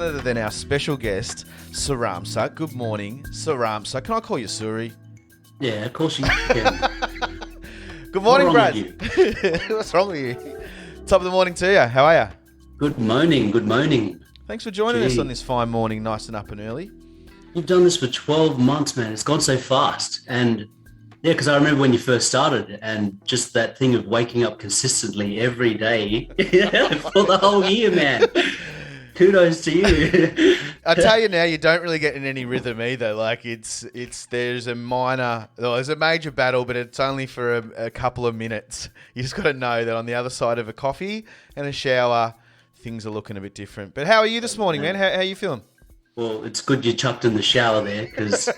Other than our special guest, Sermsah. Good morning, Sermsah. Can I call you Suri? Yeah, of course you can. Good What's morning, wrong with Brad. you? What's wrong with you? Top of the morning to you. How are you? Good morning, good morning. Thanks for joining us on Gee, this fine morning, nice and up and early. you've done this for 12 months, man. It's gone so fast. And yeah, because I remember when you first started and just that thing of waking up consistently every day for the whole year, man. Kudos to you. I tell you now, you don't really get in any rhythm either. Like there's a there's a major battle, but it's only for a couple of minutes. You just got to know that on the other side of a coffee and a shower, things are looking a bit different. But how are you this morning, man? How are you feeling? Well, it's good you chucked in the shower there because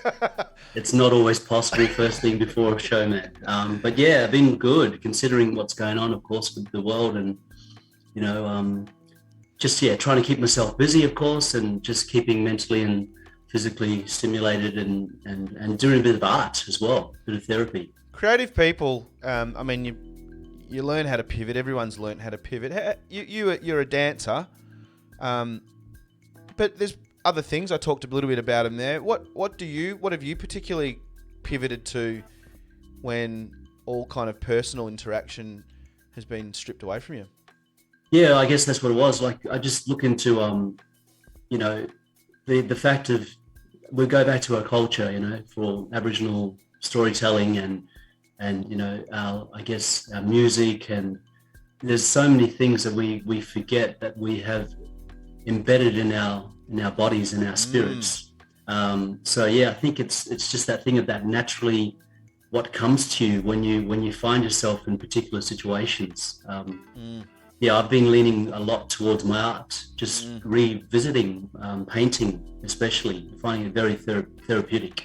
it's not always possible first thing before a show, man. But yeah, I've been good considering what's going on, of course, with the world and, you know, just trying to keep myself busy, of course, and just keeping mentally and physically stimulated and doing a bit of art as well, a bit of therapy. Creative people. I mean, you learn how to pivot. Everyone's learned how to pivot. You're a dancer, but there's other things. I talked a little bit about them there. What have you particularly pivoted to when all kind of personal interaction has been stripped away from you? Yeah, I guess that's what it was. Like I just look into you know, the fact of we go back to our culture, you know, for Aboriginal storytelling and you know, I guess our music, and there's so many things that we forget that we have embedded in our bodies and our spirits. So yeah, I think it's just that thing of that naturally what comes to you when you find yourself in particular situations. Yeah, I've been leaning a lot towards my art, just revisiting painting, especially finding it very therapeutic.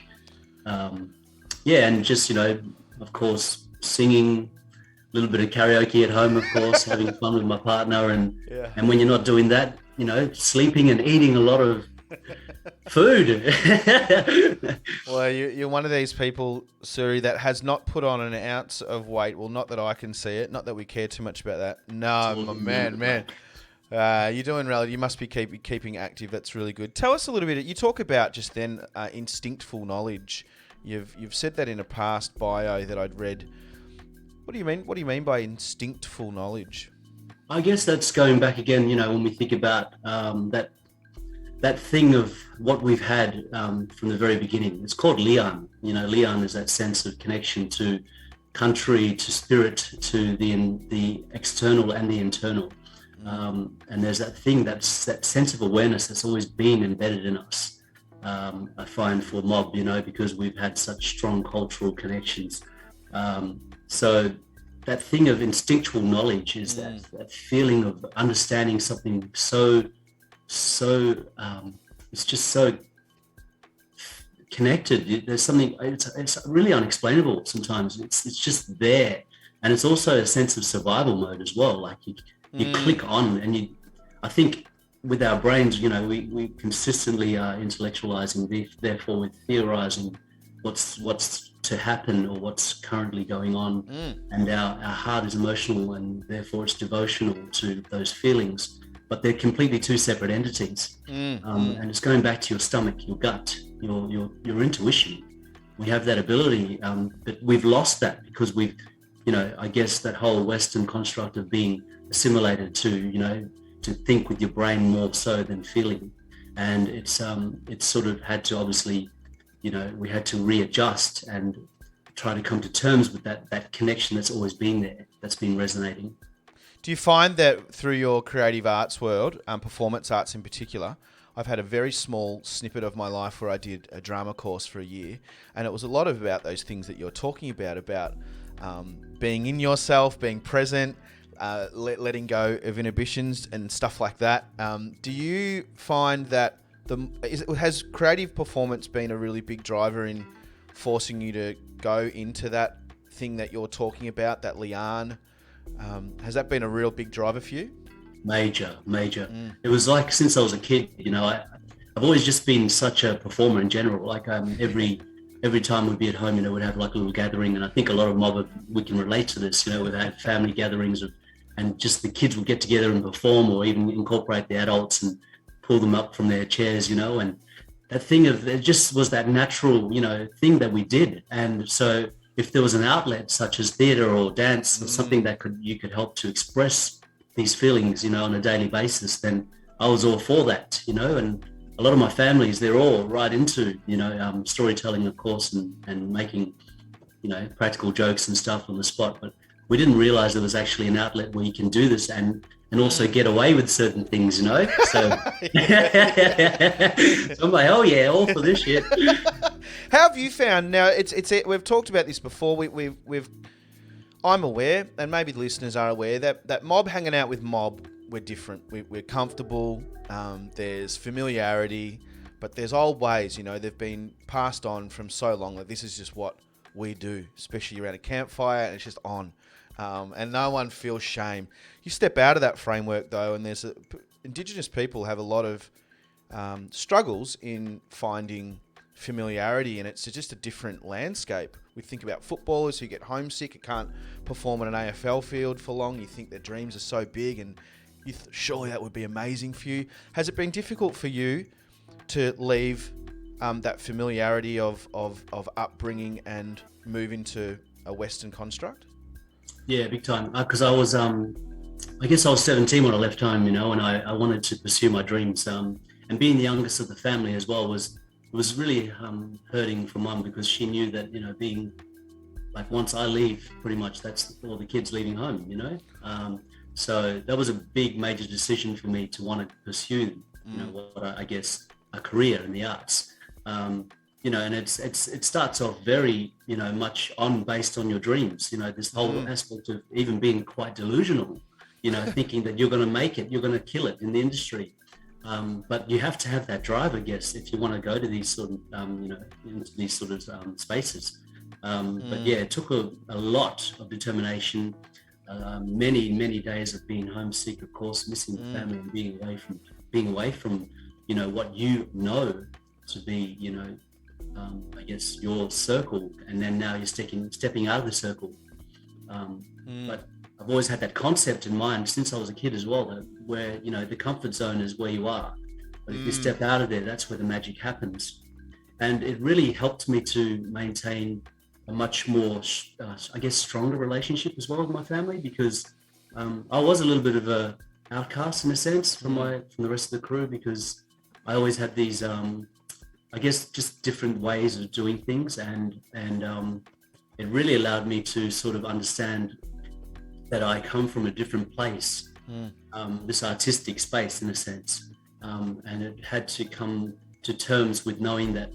Yeah, and just, you know, of course, singing, a little bit of karaoke at home, of course, having fun with my partner, and when you're not doing that, you know, sleeping and eating a lot of food. Well, you're one of these people, Suri, that has not put on an ounce of weight. Well, not that I can see it. Not that we care too much about that. No, my man. You're doing relative. You must be keeping active. That's really good. Tell us a little bit. You talk about just then instinctful knowledge. You've said that in a past bio that I'd read. What do you mean? What do you mean by instinctful knowledge? I guess that's going back again, you know, when we think about that thing of what we've had from the very beginning. It's called lian. You know, lian is that sense of connection to country, to spirit, to the external and the internal. And there's that thing, that sense of awareness that's always been embedded in us. I find for mob, you know, because we've had such strong cultural connections. So that thing of instinctual knowledge is that feeling of understanding something so it's just so connected. There's something, it's really unexplainable sometimes. It's just there, and it's also a sense of survival mode as well. Like you click on, and I think with our brains, you know, we consistently are intellectualizing, therefore we're theorizing what's to happen or what's currently going on, and our heart is emotional, and therefore it's devotional to those feelings. But they're completely two separate entities. And it's going back to your stomach, your gut, your intuition. We have that ability, but we've lost that because we've, you know, I guess that whole Western construct of being assimilated to, you know, to think with your brain more so than feeling. And it's sort of had to, obviously, you know, we had to readjust and try to come to terms with that connection that's always been there, that's been resonating. Do you find that through your creative arts world, performance arts in particular, I've had a very small snippet of my life where I did a drama course for a year, and it was a lot about those things that you're talking about being in yourself, being present, letting go of inhibitions and stuff like that. Do you find that has creative performance been a really big driver in forcing you to go into that thing that you're talking about, that lian? Has that been a real big driver for you? Major. It was like since I was a kid, you know, I've always just been such a performer in general. Like every time we'd be at home, you know, we'd have like a little gathering, and I think a lot of mob, we can relate to this, you know, we'd have family gatherings and just the kids would get together and perform, or even incorporate the adults and pull them up from their chairs, and that thing of it just was that natural, thing that we did. And so if there was an outlet such as theatre or dance or something that you could help to express these feelings, on a daily basis, then I was all for that, and a lot of my families, they're all right into, storytelling, of course, and making, practical jokes and stuff on the spot. But we didn't realize there was actually an outlet where you can do this and also get away with certain things, So, so I'm like, oh yeah, all for this shit. How have you found, now we've talked about this before, I'm aware, and maybe the listeners are aware, that mob hanging out with mob, we're different. We're comfortable. There's familiarity, but there's old ways, they've been passed on from so long that this is just what we do, especially around a campfire, and it's just on. And no one feels shame. You step out of that framework, though, and Indigenous people have a lot of struggles in finding familiarity, and it's just a different landscape. We think about footballers who get homesick and can't perform on an AFL field for long. You think their dreams are so big, and surely that would be amazing for you. Has it been difficult for you to leave that familiarity of upbringing and move into a Western construct? Yeah, big time. Because I was, I guess I was 17 when I left home, and I wanted to pursue my dreams. And being the youngest of the family as well was really hurting for Mum, because she knew that, being like, once I leave, pretty much that's all the kids leaving home, So that was a big major decision for me to want to pursue, what I guess a career in the arts. And it starts off very, much based on your dreams. This whole aspect of even being quite delusional, thinking that you're going to make it, you're going to kill it in the industry. But you have to have that drive, I guess, if you want to go to these sort of, into these sort of spaces. But yeah, it took a lot of determination, many days of being homesick, of course, missing the family and being away from, what to be, I guess your circle, and then now you're stepping out of the circle. But I've always had that concept in mind since I was a kid as well, that where, the comfort zone is where you are. But if you step out of there, that's where the magic happens. And it really helped me to maintain a much more, I guess, stronger relationship as well with my family, because I was a little bit of a outcast in a sense from the rest of the crew, because I always had these, I guess, just different ways of doing things, and it really allowed me to sort of understand that I come from a different place, this artistic space in a sense, and it had to come to terms with knowing that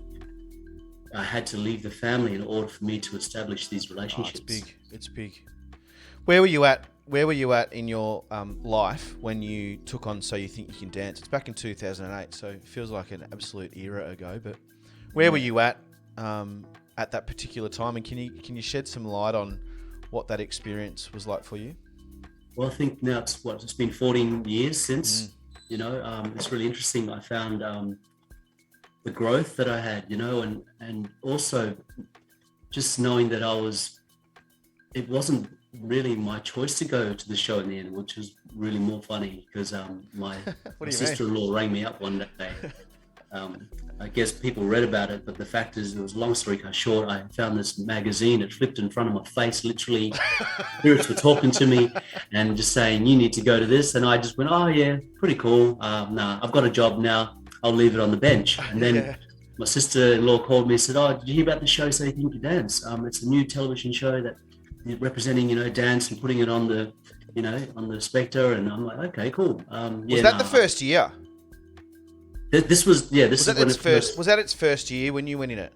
I had to leave the family in order for me to establish these relationships. It's big. Where were you at in your life when you took on So You Think You Can Dance? It's back in 2008, so it feels like an absolute era ago. But where were you at that particular time? And can you shed some light on what that experience was like for you? Well, I think now it's been 14 years since. It's really interesting. I found the growth that I had, and also just knowing that it wasn't really my choice to go to the show in the end, which was really more funny, because my sister-in-law rang me up one day. I guess people read about it, but the fact is, it was, long story cut short, I found this magazine. It flipped in front of my face, literally. Spirits were talking to me and just saying, you need to go to this. And I just went, oh yeah, pretty cool. Nah, I've got a job now. I'll leave it on the bench. And then my sister-in-law called me and said, oh, did you hear about the show So You Think You Can Dance? It's a new television show that representing, dance and putting it on the, on the Spectre. And I'm like, okay, cool. Was that the first year? This was Was that its first year when you went in it?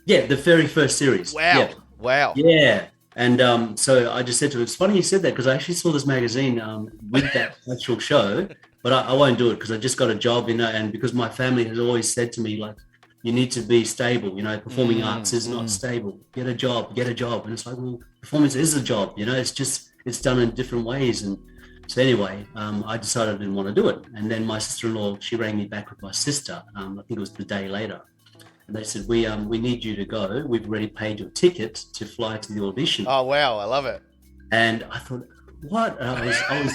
Yeah, the very first series. Wow. Yeah. And so I just said to her, it's funny you said that, because I actually saw this magazine with that actual show, but I won't do it because I just got a job, and because my family has always said to me, like, you need to be stable, performing arts is not stable. Get a job. And it's like, well, performance is a job, it's done in different ways. And so anyway, I decided I didn't want to do it. And then my sister-in-law, she rang me back with my sister. I think it was the day later. And they said, we need you to go. We've already paid your ticket to fly to the audition. Oh, wow. I love it. And I thought, what? And I was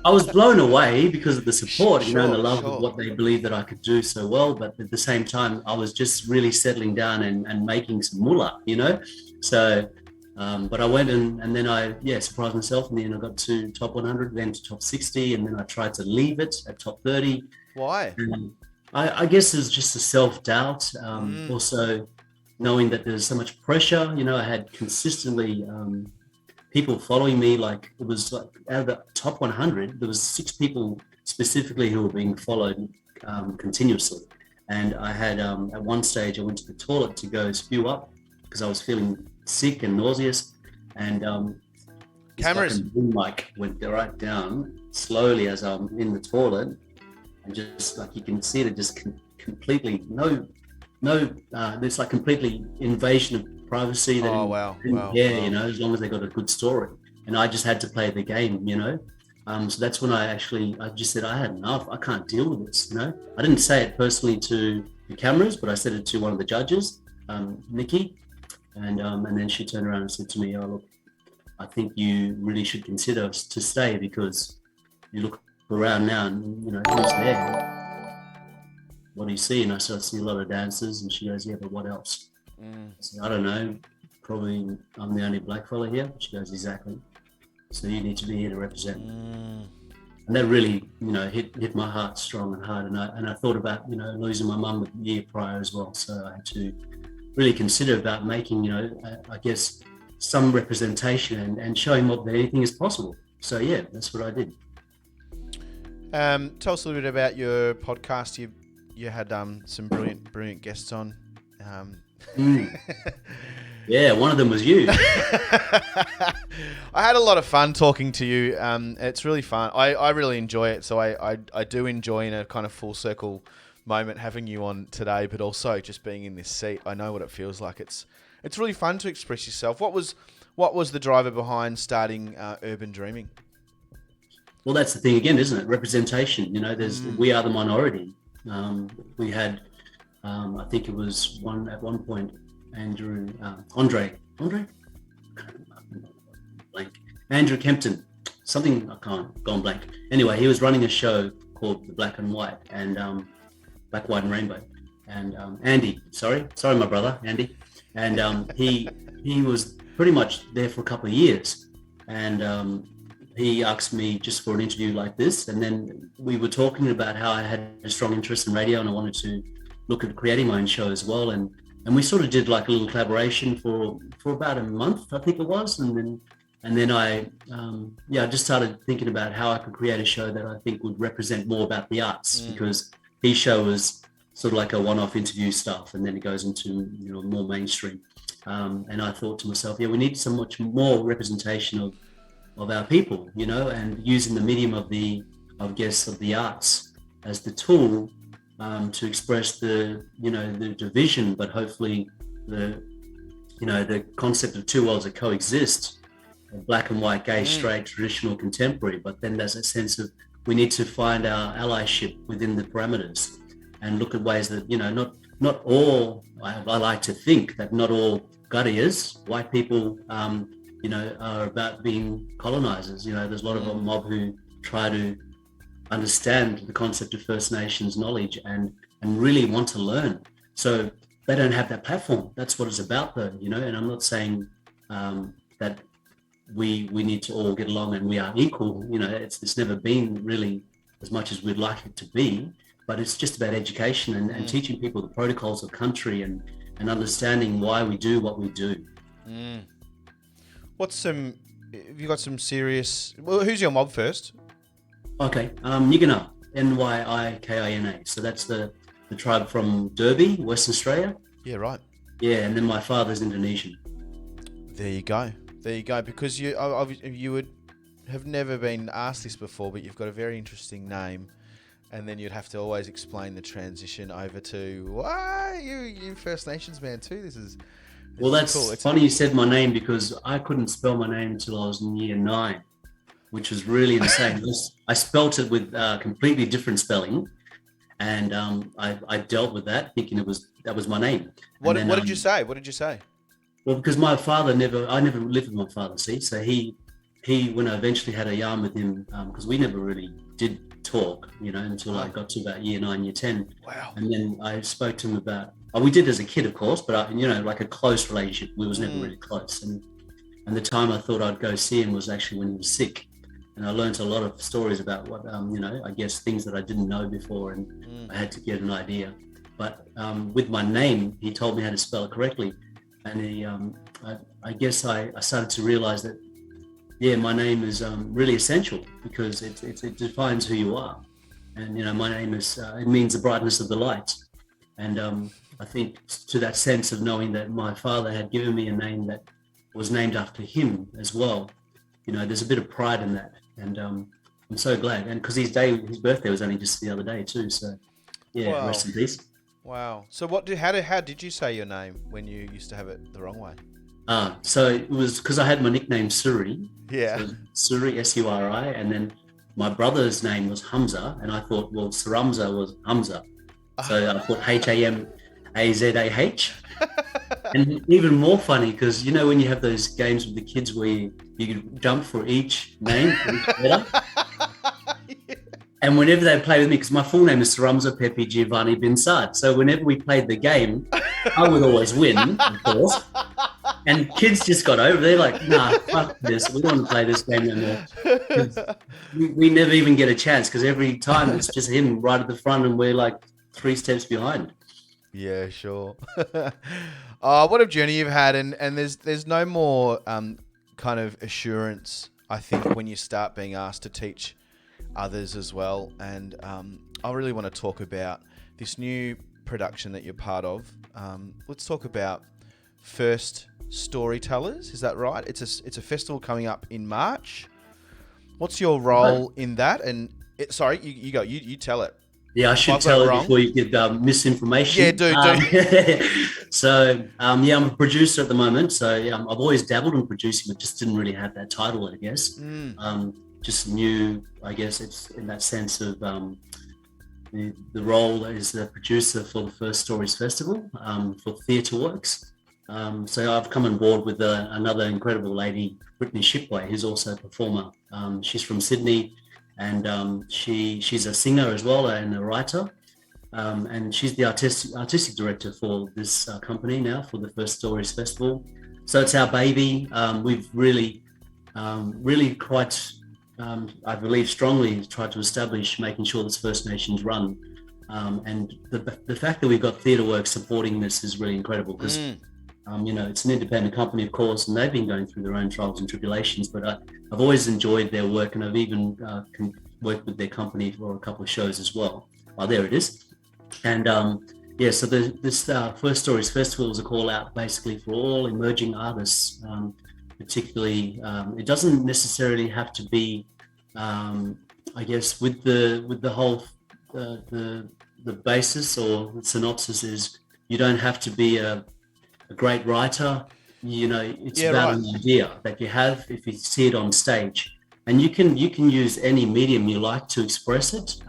I was blown away because of the support, and the Sure, love of sure. what they believed that I could do so well. But at the same time, I was just really settling down and making some moolah. So, but I went and then I surprised myself. And then I got to top 100, then to top 60. And then I tried to leave it at top 30. Why? And I guess it's just a self-doubt. Mm. Also knowing that there's so much pressure, I had consistently, people following me. Like it was like out of the top 100 there was 6 people specifically who were being followed continuously. And I had at one stage I went to the toilet to go spew up because I was feeling sick and nauseous. And this Cameras. fucking boom mic went right down slowly as I'm in the toilet, and just like you can see it just completely no there's like completely invasion of privacy. They Oh, didn't, wow. didn't Wow. care, Wow. as long as they got a good story. And I just had to play the game. So that's when I just said I had enough. I can't deal with this. I didn't say it personally to the cameras, but I said it to one of the judges, Nikki. And then she turned around and said to me, "Oh, look, I think you really should consider to stay because you look around now and, who's there? What do you see?" And I said, "I see a lot of dancers." And she goes, "Yeah, but what else?" Mm. I said, "I don't know. Probably I'm the only black fella here." She goes, "Exactly. So you need to be here to represent." Mm. And that really, hit my heart strong and hard. And I thought about, losing my mum the year prior as well. So I had to really consider about making, I guess, some representation and showing what anything is possible. So yeah, that's what I did. Tell us a little bit about your podcast. You had some brilliant guests on. Mm. Yeah, one of them was you. I had a lot of fun talking to you. It's really fun. I really enjoy it. So I do enjoy in a kind of full circle moment having you on today, but also just being in this seat. I know what it feels like. It's really fun to express yourself. What was the driver behind starting Urban Dreaming? Well, that's the thing again, isn't it? Representation. We are the minority. We had, I think it was at one point, Andre, blank, Andrew Kempton, something, I can't, gone blank. Anyway, he was running a show called The Black and White, and Black, White and Rainbow. And Andy, sorry, my brother, Andy. And he was pretty much there for a couple of years. And he asked me just for an interview like this. And then we were talking about how I had a strong interest in radio and I wanted to look at creating my own show as well. And we sort of did like a little collaboration for about a month, I think it was. And then I just started thinking about how I could create a show that I think would represent more about the arts, because his show was sort of like a one-off interview stuff, and then it goes into more mainstream. And I thought to myself, we need so much more representation of our people, and using the medium of the arts as the tool to express the division, but hopefully the concept of two worlds that coexist, black and white, gay, straight, traditional, contemporary. But then there's a sense of we need to find our allyship within the parameters and look at ways that not all. I like to think that not all Gadias, white people, are about being colonizers. There's a lot of a mob who try to understand the concept of First Nations knowledge and really want to learn. So they don't have that platform. That's what it's about, though. And I'm not saying that we need to all get along and we are equal. It's never been really as much as we'd like it to be, but it's just about education and teaching people the protocols of country and understanding why we do what we do. Have you got some serious... Well, who's your mob first? Okay, Nyikina, Nyikina. So that's the tribe from Derby, Western Australia. Yeah, right. Yeah, and then my father's Indonesian. There you go. Because you would have never been asked this before, but you've got a very interesting name, and then you'd have to always explain the transition over to why you First Nations man too. This is that's cool. Funny you said my name, because I couldn't spell my name until I was in year 9, which was really insane. I spelt it with completely different spelling, and I dealt with that thinking that was my name. What did you say? What did you say? Well, because my father I never lived with my father, see, so he when I eventually had a yarn with him, because we never really did talk, until I got to about year 9, year 10. Wow. And then I spoke to him about, we did as a kid, of course, but like a close relationship. We was never really close. And the time I thought I'd go see him was actually when he was sick. And I learned a lot of stories about what, I guess things that I didn't know before, and I had to get an idea. But with my name, he told me how to spell it correctly. And I guess I started to realize that, my name is really essential, because it defines who you are. And, my name is, it means the brightness of the light. And I think to that sense of knowing that my father had given me a name that was named after him as well, there's a bit of pride in that. And I'm so glad. And because his birthday was only just the other day too. So Wow. Rest in peace. Wow. So how did you say your name when you used to have it the wrong way? So it was because I had my nickname Suri. Yeah. So Suri, S-U-R-I. And then my brother's name was Hamza. And I thought, well, Sermsah was Hamza. So I thought H-A-M-A-Z-A-H. And even more funny, because when you have those games with the kids where you jump for each name, for each letter. And whenever they play with me, because my full name is Sermsah Bin Saad. So whenever we played the game, I would always win, of course. And kids just got over. They're like, nah, fuck this. We don't want to play this game anymore. We never even get a chance, because every time it's just him right at the front and we're like 3 steps behind. Yeah, sure. What a journey you've had, and there's no more kind of assurance, I think, when you start being asked to teach others as well. And I really want to talk about this new production that you're part of. Let's talk about First Storytellers. Is that right? It's a festival coming up in March. What's your role in that? And sorry, you go. You tell it. Yeah, I should tell it before you give misinformation. Yeah, do. So, I'm a producer at the moment. So, I've always dabbled in producing, but just didn't really have that title, I guess. Just new, I guess it's in that sense of the role as the producer for the First Stories Festival for Theatre Works. So I've come on board with another incredible lady, Brittany Shipway, who's also a performer. She's from Sydney. And she's a singer as well and a writer, and she's the artistic director for this company now for the First Stories Festival. So it's our baby. We've really quite, I believe strongly, tried to establish making sure this First Nations run. And the fact that we've got Theatre Works supporting this is really incredible, because it's an independent company, of course, and they've been going through their own trials and tribulations, but I've always enjoyed their work, and I've even worked with their company for a couple of shows as well. Oh, there it is. And so this First Stories Festival is a call out basically for all emerging artists, particularly. It doesn't necessarily have to be, I guess, with the whole the basis or the synopsis is you don't have to be a great writer. It's about an idea that you have if you see it on stage, and you can use any medium you like to express it.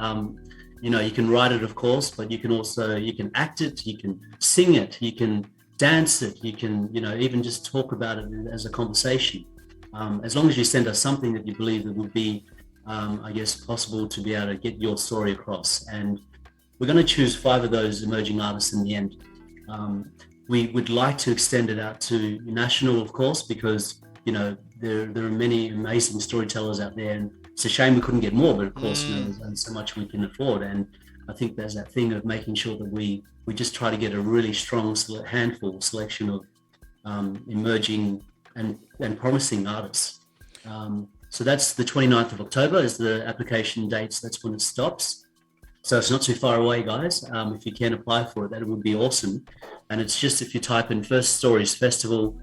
You can write it, of course, but you can act it, you can sing it, you can dance it, you can even just talk about it as a conversation, as long as you send us something that you believe that would be I guess possible to be able to get your story across. And we're going to choose 5 of those emerging artists in the end. We would like to extend it out to national, of course, because there are many amazing storytellers out there, and it's a shame we couldn't get more. But of course, there's only so much we can afford, and I think there's that thing of making sure that we just try to get a really strong selection of emerging and promising artists. So that's the 29th of October is the application dates. That's when it stops. So it's not too far away, guys. If you can apply for it, that would be awesome. And it's just if you type in First Stories Festival,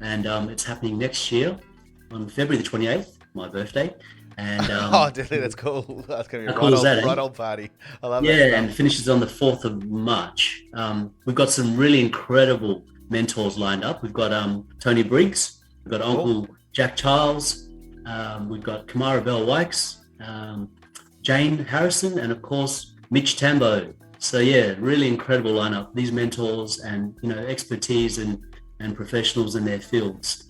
and it's happening next year on February the 28th, my birthday. And definitely, that's cool. That's going to be right old party. I love that. Yeah, and it finishes on the 4th of March. We've got some really incredible mentors lined up. We've got Tony Briggs, we've got Uncle Jack Charles, we've got Kamara Bell Wykes, Jane Harrison, and of course Mitch Tambo. So really incredible lineup. These mentors and expertise and professionals in their fields.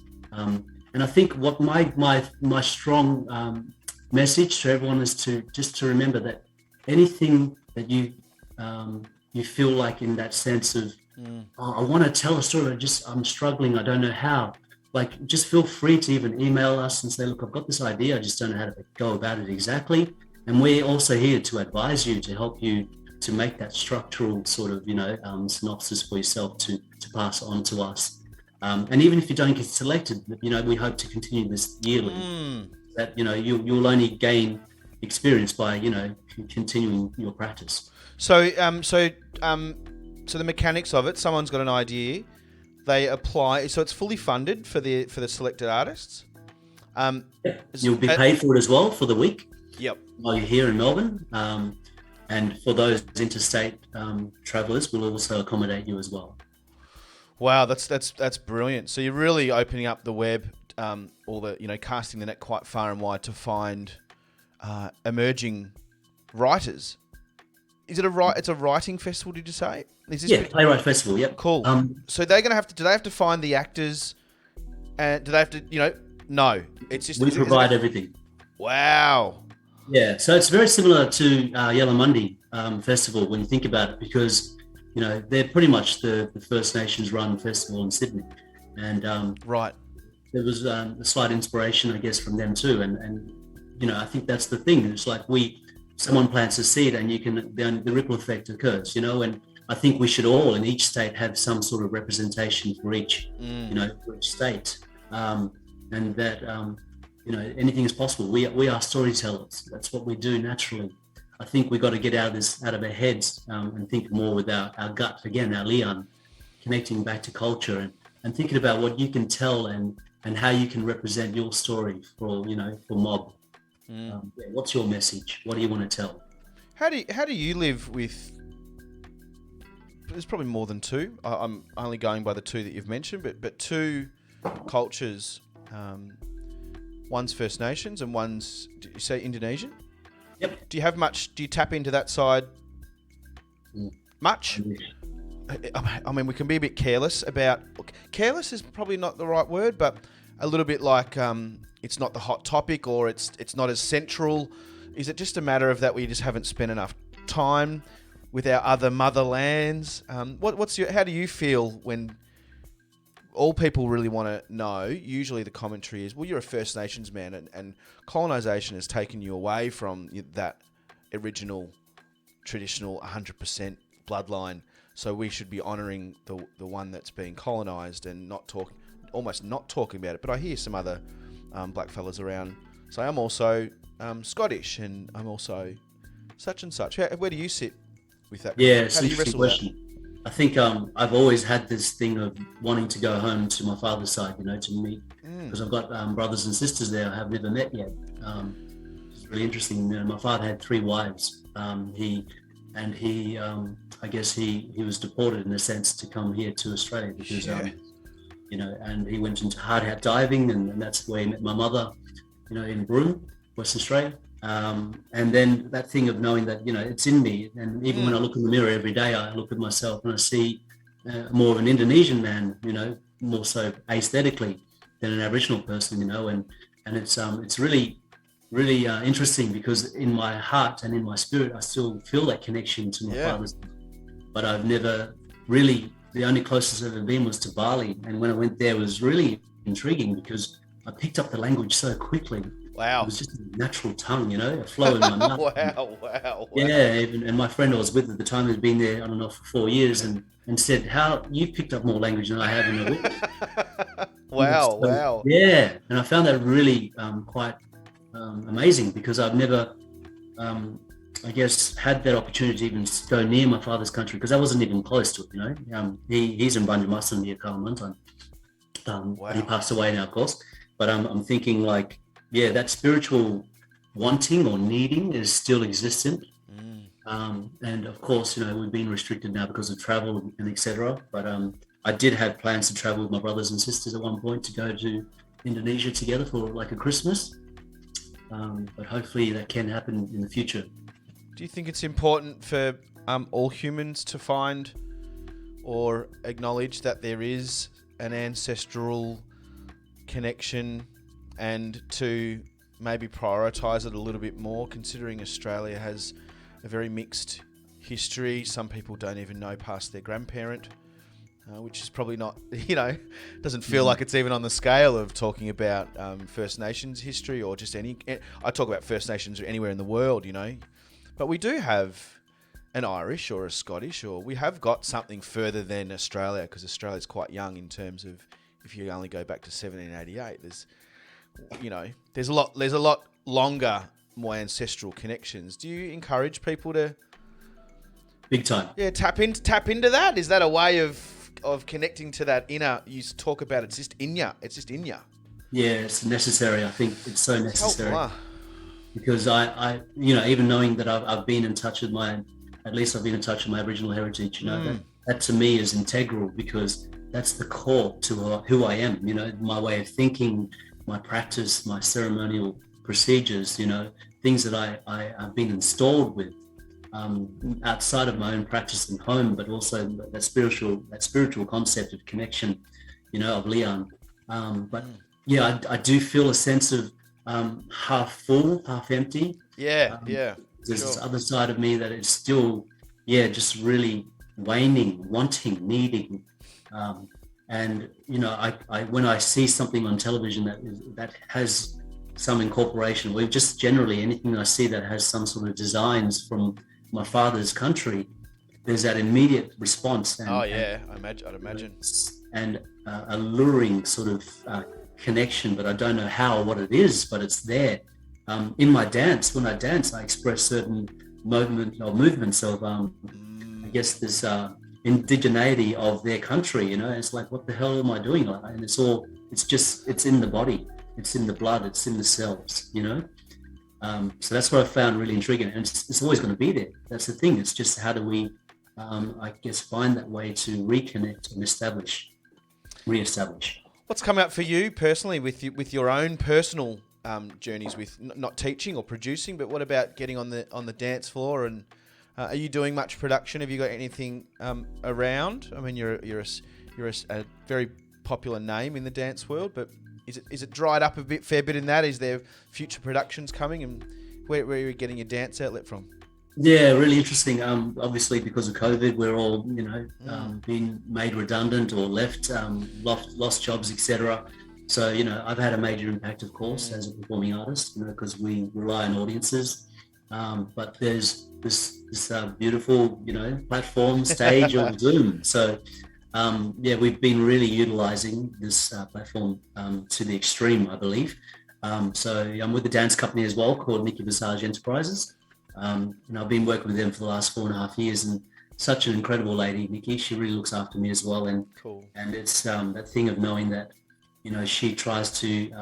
And I think what my strong message to everyone is to just to remember that anything that you feel like in that sense of, oh, I want to tell a story, I'm struggling, I don't know how. Like, just feel free to even email us and say, look, I've got this idea, I just don't know how to go about it exactly. And we're also here to advise you, to help you to make that structural sort of, synopsis for yourself to pass on to us. And even if you don't get selected, we hope to continue this yearly. That you'll only gain experience by continuing your practice. So the mechanics of it, someone's got an idea, they apply. So it's fully funded for the selected artists. You'll be paid for it as well for the week. Yep. While you're here in Melbourne, and for those interstate travellers, we'll also accommodate you as well. Wow, that's brilliant. So you're really opening up the web, or casting the net quite far and wide to find emerging writers. Is it it's a writing festival? Did you say? Playwright Festival. Yep. Cool. So they're gonna have to. Do they have to find the actors? And do they have to? No. It's just we provide everything. Wow. Yeah. So it's very similar to Yellow Monday Festival when you think about it, because they're pretty much the First Nations run festival in Sydney, and right. There was a slight inspiration, I guess, from them too, and I think that's the thing. It's like someone plants a seed, and the ripple effect occurs, and I think we should all in each state have some sort of representation for each, for each state, and that anything is possible. We are storytellers. That's what we do naturally. I think we got to get out of our heads and think more with our gut again, our lian, connecting back to culture and thinking about what you can tell and how you can represent your story for mob. What's your message? What do you want to tell? How do you live with? There's probably more than two. I'm only going by the two that you've mentioned, but two cultures. One's First Nations and one's, did you say Indonesian? Yep. Do you tap into that side much? I mean, we can be a bit careless about... Careless is probably not the right word, but a little bit like it's not the hot topic, or it's not as central. Is it just a matter of that we just haven't spent enough time with our other motherlands? How do you feel when all people really want to know? Usually the commentary is, well, you're a First Nations man, and colonisation has taken you away from that original, traditional 100% bloodline. So we should be honouring the one that's being colonised and almost not talking about it. But I hear some other black fellas around say, I'm also Scottish and I'm also such and such. Where do you sit with that? Yeah, it's an interesting question. I think I've always had this thing of wanting to go home to my father's side, to meet, because I've got brothers and sisters there I have never met yet. It's really interesting. My father had 3 wives. I guess he was deported in a sense to come here to Australia because, and he went into hard hat diving, and that's where he met my mother, in Broome, Western Australia. And then that thing of knowing that, it's in me. And even when I look in the mirror every day, I look at myself and I see more of an Indonesian man, more so aesthetically than an Aboriginal person, and it's really interesting because in my heart and in my spirit, I still feel that connection to my father's. But I've never really, the only closest I've ever been was to Bali. And when I went there, it was really intriguing because I picked up the language so quickly. Wow. It was just a natural tongue, a flow in my mouth. Wow. Yeah, and my friend I was with at the time had been there, I don't know, for 4 years and said, how you've picked up more language than I have in a week. Wow. Yeah, and I found that really quite amazing because I've never, I guess, had that opportunity to even go near my father's country because I wasn't even close to it, He's in Banjarmasin near Kalimantan. But he passed away now, of course. But I'm thinking like, that spiritual wanting or needing is still existent. And of course, we've been restricted now because of travel and etc. But I did have plans to travel with my brothers and sisters at one point to go to Indonesia together for like a Christmas. But hopefully that can happen in the future. Do you think it's important for all humans to find or acknowledge that there is an ancestral connection and to maybe prioritise it a little bit more, considering Australia has a very mixed history. Some people don't even know past their grandparent, which is probably not, doesn't feel like it's even on the scale of talking about First Nations history or just any. I talk about First Nations anywhere in the world, but we do have an Irish or a Scottish, or we have got something further than Australia, because Australia's quite young in terms of, if you only go back to 1788, there's a lot longer, more ancestral connections. Do you encourage people to big time? Yeah, tap into that? Is that a way of connecting to that inner? You talk about it's just in ya. It's just in ya. Yeah, it's necessary. I think it's so necessary. Helpful, because I even knowing that I've been in touch with at least I've been in touch with my Aboriginal heritage, that to me is integral, because that's the core to who I am, my way of thinking, my practice, my ceremonial procedures, things that I've been installed with outside of my own practice and home, but also that spiritual concept of connection, of Leon. But yeah, I do feel a sense of half full, half empty. Yeah. There's this other side of me that is still, just really waning, wanting, needing. And, I when I see something on television that has some incorporation, or just generally anything I see that has some sort of designs from my father's country, there's that immediate response. I'd imagine. And alluring sort of connection, but I don't know how or what it is, but it's there. In my dance, when I dance, I express certain movements of, I guess, this indigeneity of their country. It's like, what the hell am I doing? And it's in the body, it's in the blood, it's in the cells. So that's what I found really intriguing, and it's always going to be there. That's the thing. It's just how do we, I guess, find that way to reconnect and reestablish. What's come out for you personally with your own personal journeys with not teaching or producing, but what about getting on the dance floor? And are you doing much production? Have you got anything around? I mean, you're a very popular name in the dance world, but is it dried up a fair bit in that? Is there future productions coming, and where are you getting your dance outlet from? Yeah, really interesting. Obviously, because of COVID, we're all being made redundant or left, lost jobs, etc. So, I've had a major impact, of course, as a performing artist, because we rely on audiences. But there's this beautiful, platform, stage of Zoom. So, we've been really utilizing this platform to the extreme, I believe. So I'm with a dance company as well called Nikki Visage Enterprises. And I've been working with them for the last 4.5 years, and such an incredible lady, Nikki. She really looks after me as well. And cool. And it's that thing of knowing that, she tries to,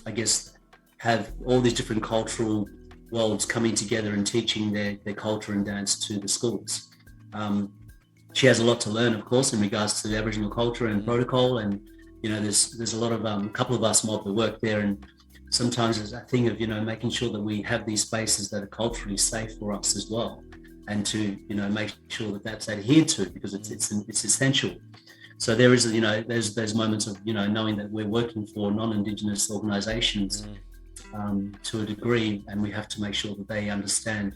I guess, have all these different cultural worlds coming together and teaching their culture and dance to the schools. She has a lot to learn, of course, in regards to the Aboriginal culture and protocol. And, there's a lot of, a couple of us mob that work there. And sometimes there's a thing of, making sure that we have these spaces that are culturally safe for us as well. And to, make sure that that's adhered to, because it's essential. So there is, there's moments of, knowing that we're working for non-Indigenous organizations to a degree, and we have to make sure that they understand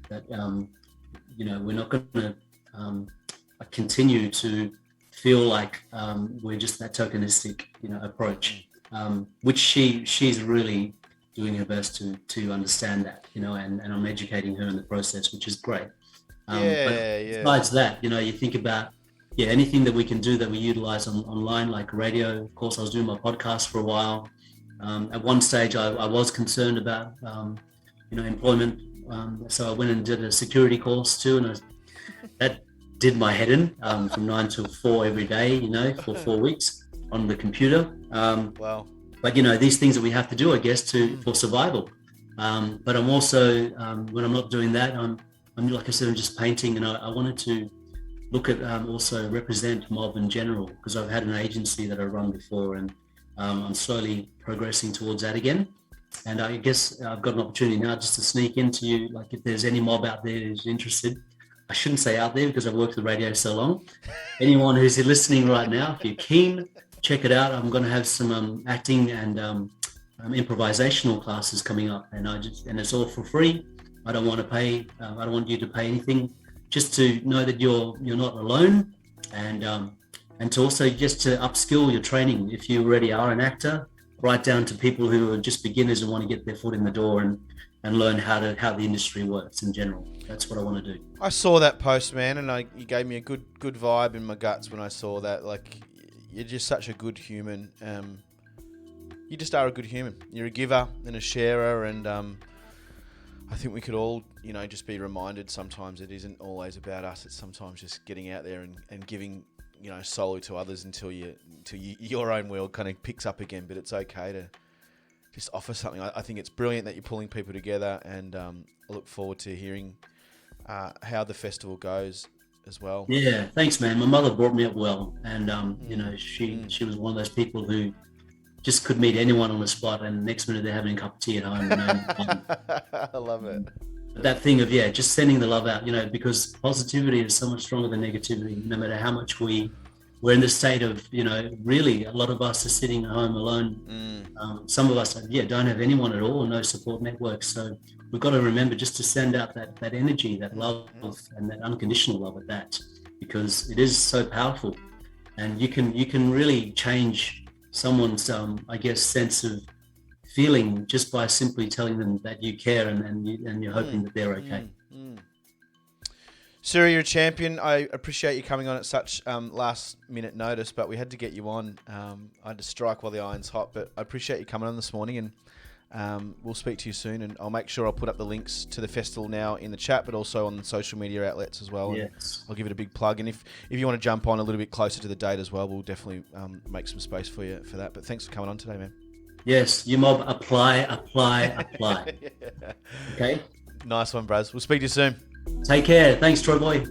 that, we're not going to continue to feel like we're just that tokenistic, approach, which she's really doing her best to understand that, and I'm educating her in the process, which is great. But besides that, you think about, anything that we can do that we utilize online, like radio. Of course, I was doing my podcast for a while. At one stage, I was concerned about, employment. So I went and did a security course too, and that did my head in from 9 till 4 every day, for 4 weeks on the computer. Wow. But, these things that we have to do, I guess, for survival. But I'm also, when I'm not doing that, I'm like I said, I'm just painting, and I wanted to look at also represent mob in general, because I've had an agency that I run before, and I'm slowly progressing towards that again. And I guess I've got an opportunity now just to sneak into you, like if there's any mob out there who's interested. I shouldn't say out there because I've worked with radio so long. Anyone who's listening right now, if you're keen, check it out. I'm going to have some acting and improvisational classes coming up, and it's all for free. I don't want to pay. I don't want you to pay anything. Just to know that you're not alone, and to also just to upskill your training. If you already are an actor, right down to people who are just beginners and want to get their foot in the door and learn how the industry works in general. That's what I want to do. I saw that post, man, and you gave me a good vibe in my guts when I saw that. Like, you're just such a good human. You just are a good human. You're a giver and a sharer, and I think we could all, just be reminded sometimes it isn't always about us. It's sometimes just getting out there and giving, solely to others until your own world kind of picks up again. But it's okay to just offer something. I think it's brilliant that you're pulling people together, and I look forward to hearing how the festival goes as well. Yeah, thanks, man. My mother brought me up well, and she was one of those people who just could meet anyone on the spot, and next minute they're having a cup of tea at home. I love it. That thing of just sending the love out, because positivity is so much stronger than negativity. No matter how much we're in the state of, really a lot of us are sitting at home alone. Some of us don't have anyone at all, no support networks. So we've got to remember just to send out that energy, that love, and that unconditional love at that, because it is so powerful, and you can really change someone's sense of feeling just by simply telling them that you care and you're hoping that they're okay. Siri, you're a champion. I appreciate you coming on at such last minute notice, but we had to get you on. I had to strike while the iron's hot, but I appreciate you coming on this morning, and we'll speak to you soon, and I'll make sure I'll put up the links to the festival now in the chat, but also on the social media outlets as well. Yes. I'll give it a big plug, and if you want to jump on a little bit closer to the date as well, we'll definitely make some space for you for that. But thanks for coming on today, man. Yes, you mob, apply. Okay? Nice one, Braz. We'll speak to you soon. Take care. Thanks, Troy boy.